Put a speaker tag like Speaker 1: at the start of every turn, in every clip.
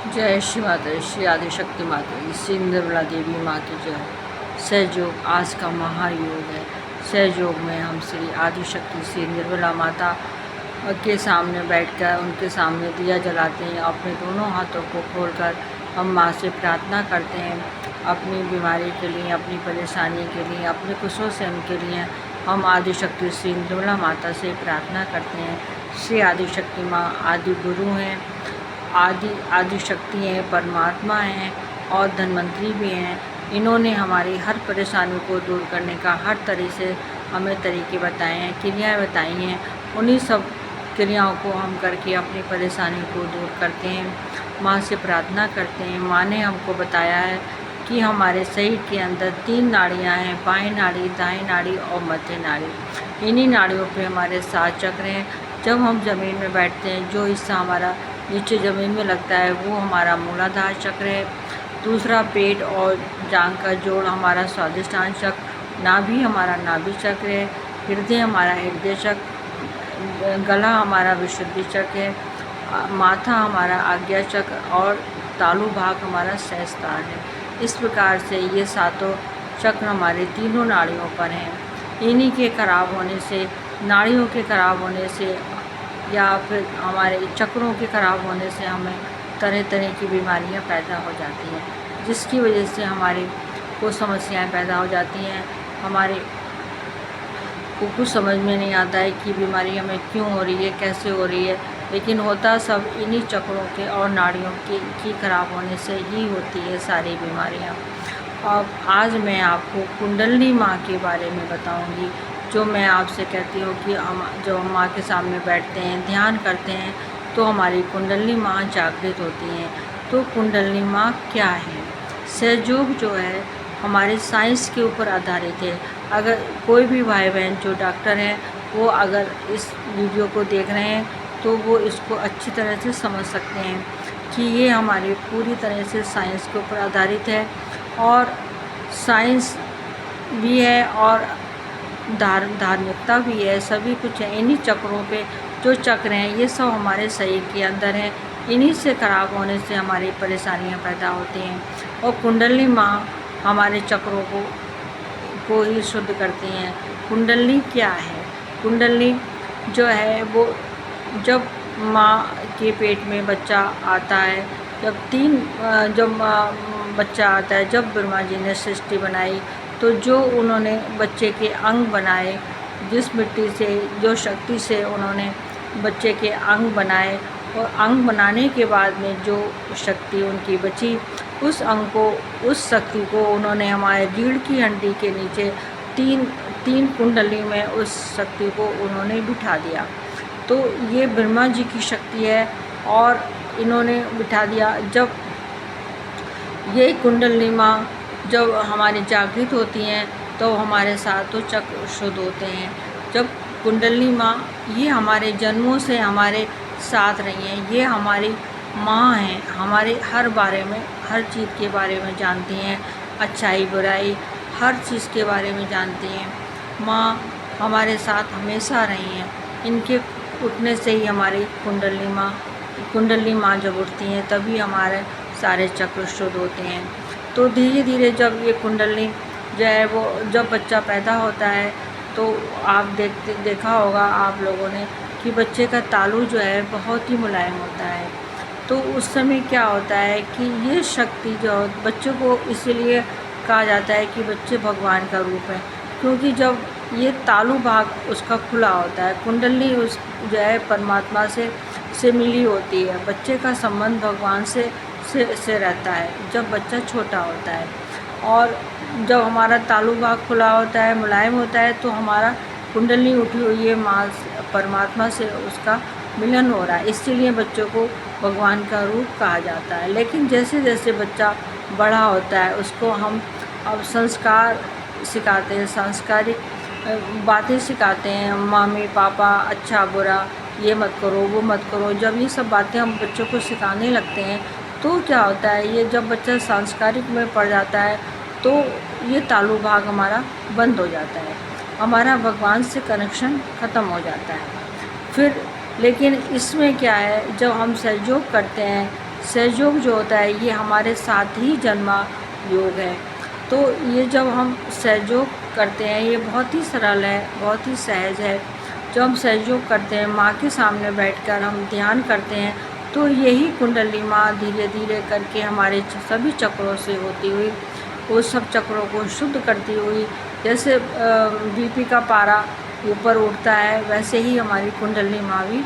Speaker 1: जय श्री माता, श्री आदिशक्ति माता की, श्री निर्मला देवी माँ की जय। सहयोग आज का महायोग है। सहयोग में हम श्री आदिशक्ति श्री निर्मला माता के सामने बैठकर उनके सामने दिया जलाते हैं। अपने दोनों हाथों को खोलकर हम माँ से प्रार्थना करते हैं अपनी बीमारी के लिए, अपनी परेशानी के लिए, अपने कुशों से उनके लिए हम आदिशक्ति श्री निर्मला माता से प्रार्थना करते हैं। श्री आदिशक्ति माँ आदि गुरु हैं, आदि शक्ति हैं, परमात्मा हैं और धन्वंतरी भी हैं। इन्होंने हमारी हर परेशानी को दूर करने का हर तरह से हमें तरीके बताए हैं, क्रियाएं बताई हैं। उन्हीं सब क्रियाओं को हम करके अपनी परेशानी को दूर करते हैं, माँ से प्रार्थना करते हैं। माँ ने हमको बताया है कि हमारे शरीर के अंदर 3 नाड़ियाँ हैं, बाएं नाड़ी, दाएं नाड़ी और मध्य नाड़ी। इन्हीं नाड़ियों पे हमारे 7 चक्र हैं। जब हम ज़मीन में बैठते हैं, जो हिस्सा हमारा नीचे ज़मीन में लगता है वो हमारा मूलाधार चक्र है। दूसरा पेट और जांघ का जोड़ हमारा स्वादिष्ठान चक्र, नाभि हमारा नाभि चक्र है, हृदय हमारा हृदय चक्र, गला हमारा विशुद्धि चक्र है, माथा हमारा आज्ञा चक्र और तालु भाग हमारा सहस्त्रार है। इस प्रकार से ये 7 चक्र हमारे तीनों नाड़ियों पर हैं। इन्हीं के खराब होने से, नाड़ियों के खराब होने से या फिर हमारे चक्रों के खराब होने से हमें तरह तरह की बीमारियां पैदा हो जाती हैं, जिसकी वजह से हमारी को समस्याएं पैदा हो जाती हैं। हमारे को कुछ समझ में नहीं आता है कि बीमारी हमें क्यों हो रही है, कैसे हो रही है, लेकिन होता सब इन्हीं चक्रों के और नाड़ियों की खराब होने से ही होती है सारी बीमारियां। अब आज मैं आपको कुंडलिनी माँ के बारे में बताऊंगी। जो मैं आपसे कहती हूँ कि हम जब हम माँ के सामने बैठते हैं, ध्यान करते हैं, तो हमारी कुंडलिनी माँ जागृत होती हैं। तो कुंडलिनी माँ क्या है? सहयोग जो है हमारे साइंस के ऊपर आधारित है। अगर कोई भी भाई बहन जो डॉक्टर हैं वो अगर इस वीडियो को देख रहे हैं तो वो इसको अच्छी तरह से समझ सकते हैं कि ये हमारी पूरी तरह से साइंस के ऊपर आधारित है और साइंस भी है और धार्मिकता भी है, सभी कुछ है। इन्हीं चक्रों पे जो चक्र हैं ये सब हमारे शरीर के अंदर हैं। इन्हीं से खराब होने से हमारी परेशानियां पैदा होती हैं और कुंडलिनी माँ हमारे चक्रों को ही शुद्ध करती हैं। कुंडलिनी क्या है? कुंडलिनी जो है वो जब माँ के पेट में बच्चा आता है, जब बच्चा आता है, जब ब्रह्मा जी ने सृष्टि बनाई तो जो उन्होंने बच्चे के अंग बनाए, जिस मिट्टी से, जो शक्ति से उन्होंने बच्चे के अंग बनाए और अंग बनाने के बाद में जो शक्ति उनकी बची, उस अंग को, उस शक्ति को उन्होंने हमारे रीढ़ की हड्डी के नीचे तीन कुंडली में उस शक्ति को उन्होंने बिठा दिया। तो ये ब्रह्मा जी की शक्ति है और इन्होंने बिठा दिया। जब ये कुंडलिनी माँ जब हमारी जागृत होती हैं तो हमारे 7 चक्र शुद्ध होते हैं। जब कुंडलिनी माँ ये हमारे जन्मों से हमारे साथ रही हैं, ये हमारी माँ हैं, हमारे हर बारे में, हर चीज़ के बारे में जानती हैं, अच्छाई बुराई हर चीज़ के बारे में जानती हैं। माँ हमारे साथ हमेशा रही हैं। इनके उठने से ही हमारी कुंडलिनी माँ जब उठती हैं तभी हमारे सारे चक्र शुद्ध होते हैं। तो धीरे धीरे जब ये कुंडलिनी जो है वो, जब बच्चा पैदा होता है तो आप देखा होगा आप लोगों ने कि बच्चे का तालू जो है बहुत ही मुलायम होता है। तो उस समय क्या होता है कि ये शक्ति जो बच्चों को इसीलिए कहा जाता है कि बच्चे भगवान का रूप है, क्योंकि जब ये तालू भाग उसका खुला होता है, कुंडलिनी उस जो है परमात्मा से मिली होती है। बच्चे का संबंध भगवान से रहता है जब बच्चा छोटा होता है। और जब हमारा तालु भाग खुला होता है, मुलायम होता है, तो हमारा कुंडलिनी उठी हुई है, माँ परमात्मा से उसका मिलन हो रहा है। इसीलिए बच्चों को भगवान का रूप कहा जाता है। लेकिन जैसे जैसे बच्चा बड़ा होता है उसको हम अब संस्कार सिखाते हैं, सांस्कारिक बातें सिखाते हैं, मम्मी पापा, अच्छा बुरा, ये मत करो, वो मत करो। जब ये सब बातें हम बच्चों को सिखाने लगते हैं तो क्या होता है, ये जब बच्चा सांस्कारिक में पड़ जाता है तो ये तालु भाग हमारा बंद हो जाता है, हमारा भगवान से कनेक्शन ख़त्म हो जाता है। फिर लेकिन इसमें क्या है, जब हम सहयोग करते हैं सहयोग जो होता है ये हमारे साथ ही जन्मा योग है। तो ये जब हम सहयोग करते हैं ये बहुत ही सरल है, बहुत ही सहज है। जब हम सहयोग करते हैं, माँ के सामने बैठकर हम ध्यान करते हैं, तो यही कुंडली माँ धीरे धीरे करके हमारे सभी चक्रों से होती हुई उस सब चक्रों को शुद्ध करती हुई, जैसे बीपी का पारा ऊपर उठता है वैसे ही हमारी कुंडली माँ भी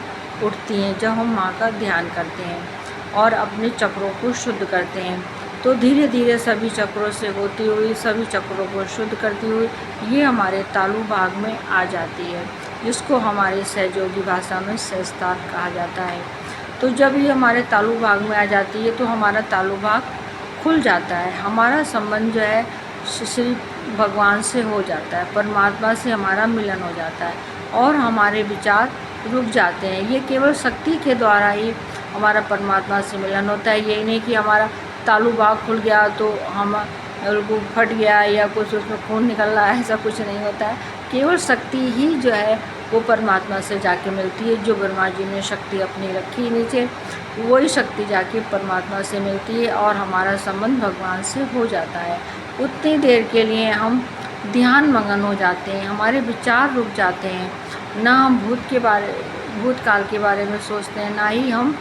Speaker 1: उठती हैं जब हम माँ का ध्यान करते हैं और अपने चक्रों को शुद्ध करते हैं। तो धीरे धीरे सभी चक्रों से होती हुई सभी चक्रों को शुद्ध करती हुई ये हमारे तालु भाग में आ जाती है, जिसको हमारे सहयोगी भाषा में सहस्त्रार कहा जाता है। तो जब ये हमारे तालु भाग में आ जाती है तो हमारा तालु भाग खुल जाता है, हमारा संबंध जो है श्री भगवान से हो जाता है, परमात्मा से हमारा मिलन हो जाता है और हमारे विचार रुक जाते हैं। ये केवल शक्ति के द्वारा ही हमारा परमात्मा से मिलन होता है। यही नहीं कि हमारा तालु भाग खुल गया तो हम बिल्कुल फट गया या कुछ उसमें खून निकल रहा है, ऐसा कुछ नहीं होता है। केवल शक्ति ही जो है वो परमात्मा से जाके मिलती है। जो ब्रह्मा जी ने शक्ति अपनी रखी नीचे, वही शक्ति जाके परमात्मा से मिलती है और हमारा संबंध भगवान से हो जाता है। उतनी देर के लिए हम ध्यान मगन हो जाते हैं, हमारे विचार रुक जाते हैं, ना हम भूतकाल के बारे में सोचते हैं, ना ही हम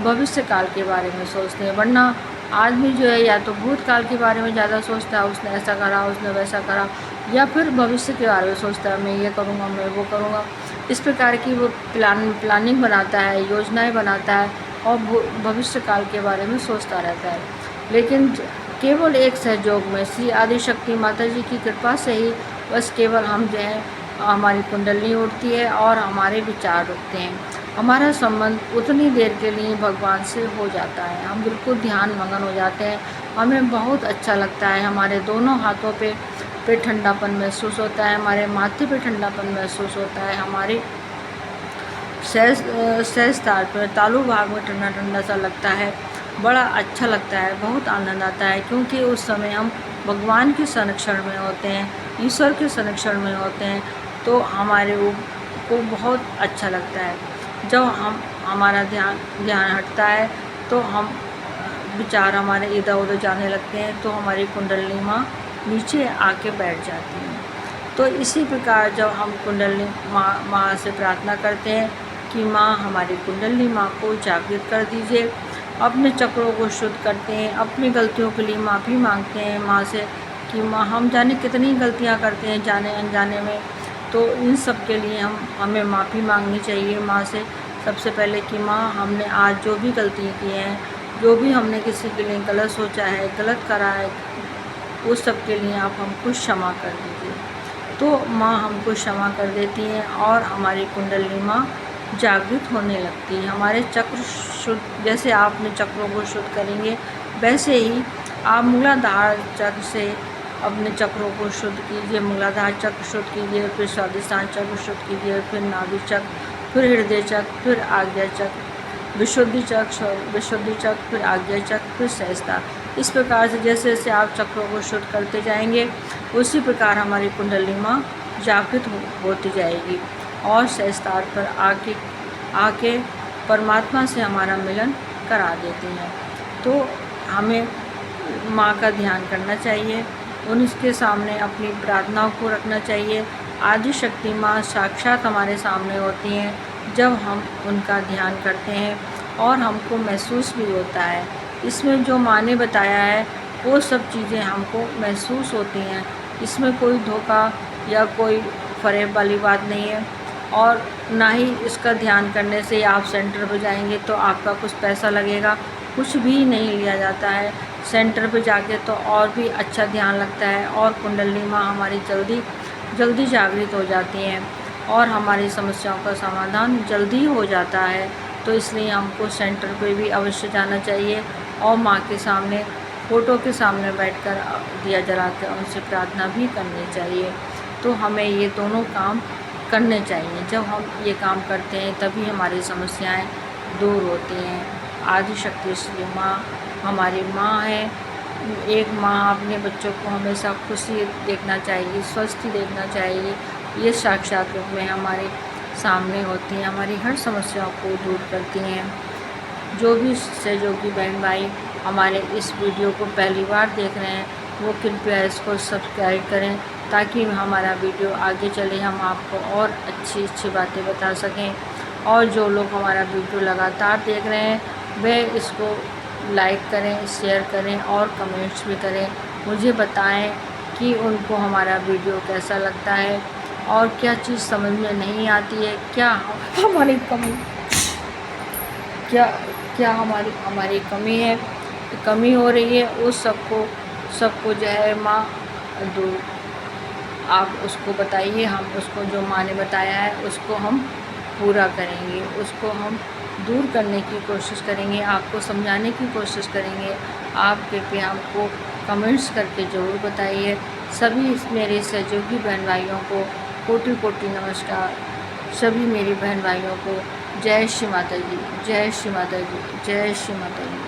Speaker 1: भविष्य काल के बारे में सोचते हैं। वरना आदमी जो है या तो भूतकाल के बारे में ज़्यादा सोचता है, उसने ऐसा करा, उसने वैसा करा, या फिर भविष्य के बारे में सोचता है, मैं ये करूँगा, मैं वो करूँगा। इस प्रकार की वो प्लानिंग बनाता है, योजनाएं बनाता है और भविष्य काल के बारे में सोचता रहता है। लेकिन केवल एक सहयोग में श्री आदिशक्ति माता जी की कृपा से ही बस केवल हम जो है हमारी कुंडली उठती है और हमारे विचार रुकते हैं। हमारा संबंध उतनी देर के लिए भगवान से हो जाता है, हम बिल्कुल ध्यान मगन हो जाते हैं, हमें बहुत अच्छा लगता है। हमारे दोनों हाथों पे ठंडापन महसूस होता है, हमारे माथे पे ठंडापन महसूस होता है, हमारे सहस्त्रार पर तालु भाग में ठंडा ठंडा सा लगता है, बड़ा अच्छा लगता है, बहुत आनंद आता है। क्योंकि उस समय हम भगवान के संरक्षण में होते हैं, ईश्वर के संरक्षण में होते हैं, तो हमारे को बहुत अच्छा लगता है। जब हमारा ध्यान हटता है तो हम विचार हमारे इधर उधर जाने लगते हैं, तो हमारी कुंडली माँ नीचे आके बैठ जाती हैं। तो इसी प्रकार जब हम कुंडली माँ से प्रार्थना करते हैं कि माँ हमारी कुंडली माँ को जागृत कर दीजिए, अपने चक्रों को शुद्ध करते हैं, अपनी गलतियों के लिए माफ़ी मांगते हैं माँ से कि माँ हम जाने कितनी गलतियाँ करते हैं जाने अनजाने में, तो इन सब के लिए हमें माफ़ी मांगनी चाहिए माँ से सबसे पहले कि माँ हमने आज जो भी गलतियाँ की हैं, जो भी हमने किसी के लिए गलत सोचा है, गलत करा है, उस सब के लिए आप हमको क्षमा कर दीजिए। तो माँ हमको क्षमा कर देती हैं और हमारी कुंडली माँ जागृत होने लगती है। हमारे चक्र शुद्ध, जैसे आप अपने चक्रों को शुद्ध करेंगे वैसे ही आप मूलाधार चक्र से अपने चक्रों को शुद्ध कीजिए। मूलाधार चक्र शुद्ध कीजिए, फिर स्वादिष्टान चक्र शुद्ध कीजिए, फिर नाभि चक्र, फिर हृदय चक्र, फिर आज्ञा चक्र, विशुद्धि चक्र, फिर आज्ञा चक्र, फिर सहस्त्रार। इस प्रकार से जैसे जैसे आप चक्रों को शुद्ध करते जाएंगे उसी प्रकार हमारी कुंडली माँ जागृत होती जाएगी और सहस्त्रार पर आके परमात्मा से हमारा मिलन करा देती हैं। तो हमें माँ का ध्यान करना चाहिए, उनके सामने अपनी प्रार्थनाओं को रखना चाहिए। आदि शक्ति माँ साक्षात हमारे सामने होती हैं जब हम उनका ध्यान करते हैं और हमको महसूस भी होता है। इसमें जो माँ ने बताया है वो सब चीज़ें हमको महसूस होती हैं, इसमें कोई धोखा या कोई फरेब वाली बात नहीं है। और ना ही इसका ध्यान करने से आप सेंटर पर जाएंगे तो आपका कुछ पैसा लगेगा, कुछ भी नहीं लिया जाता है। सेंटर पे जाके तो और भी अच्छा ध्यान लगता है और कुंडली माँ हमारी जल्दी जागृत हो जाती हैं और हमारी समस्याओं का समाधान जल्दी हो जाता है। तो इसलिए हमको सेंटर पे भी अवश्य जाना चाहिए और माँ के सामने फ़ोटो के सामने बैठकर दिया जला कर उनसे प्रार्थना भी करनी चाहिए। तो हमें ये दोनों काम करने चाहिए। जब हम ये काम करते हैं तभी हमारी समस्याएं दूर होती हैं। आदि शक्ति श्री माँ हमारी माँ है। एक माँ अपने बच्चों को हमेशा खुशी देखना चाहिए, स्वस्थ देखना चाहिए। ये साक्षात रूप में हमारे सामने होती हैं, हमारी हर समस्याओं को दूर करती हैं। जो भी सहयोगी बहन भाई हमारे इस वीडियो को पहली बार देख रहे हैं वो कृपया इसको सब्सक्राइब करें, ताकि हमारा वीडियो आगे चले, हम आपको और अच्छी अच्छी बातें बता सकें। और जो लोग हमारा वीडियो लगातार देख रहे हैं वे इसको लाइक करें, शेयर करें और कमेंट्स भी करें। मुझे बताएं कि उनको हमारा वीडियो कैसा लगता है और क्या चीज़ समझ में नहीं आती है, क्या हमारी कमी क्या क्या हमारी कमी हो रही है, उस सबको जो है माँ दूर आप उसको बताइए। हम उसको जो माँ ने बताया है उसको हम पूरा करेंगे, उसको हम दूर करने की कोशिश करेंगे, आपको समझाने की कोशिश करेंगे। आप कृपया हमको कमेंट्स करके ज़रूर बताइए। सभी मेरे सहयोगी बहन भाइयों को कोटि कोटि नमस्कार। सभी मेरी बहन भाइयों को जय श्री माता जी, जय श्री माता जी, जय श्री माता जी।